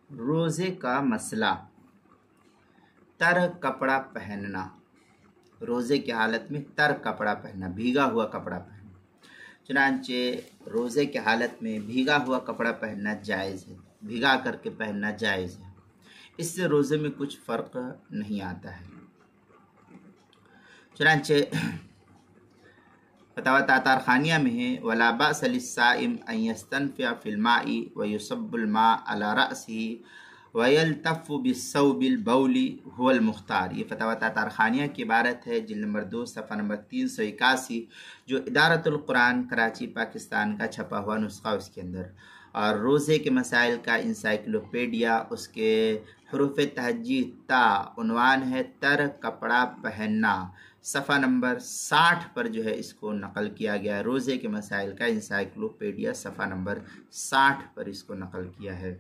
روزے کا مسئلہ، تر کپڑا پہننا، روزے کی حالت میں تر کپڑا پہننا، بھیگا ہوا کپڑا پہننا۔ چنانچہ روزے کی حالت میں بھیگا ہوا کپڑا پہننا جائز ہے، بھیگا کر کے پہننا جائز ہے، اس سے روزے میں کچھ فرق نہیں آتا ہے۔ چنانچہ فتاوی تاتار خانیہ میں ہے وَلَا بَأْسَ لِلصَّائِمِ أَن يَسْتَنْفِعَ فِي الْمَاءِ وَيُصَبُّ الْمَاءَ عَلَى رَأْسِهِ وَيَلْتَفُّ بِالثَّوْبِ الْبَوْلِ هُوَ الْمُخْتَارِ۔ یہ فتاوی تاتار خانیہ کی عبارت ہے، جلد نمبر 2 صفحہ نمبر 381، جو ادارۃ القرآن کراچی پاکستان کا چھپا ہوا نسخہ اس کے اندر، اور روزے کے مسائل کا انسائکلوپیڈیا، اس کے حروف تہجی تا، عنوان ہے تر کپڑا پہننا، صفحہ نمبر 60 پر جو ہے اس کو نقل کیا گیا ہے۔ روزے کے مسائل کا انسائکلوپیڈیا صفحہ نمبر 60 پر اس کو نقل کیا ہے۔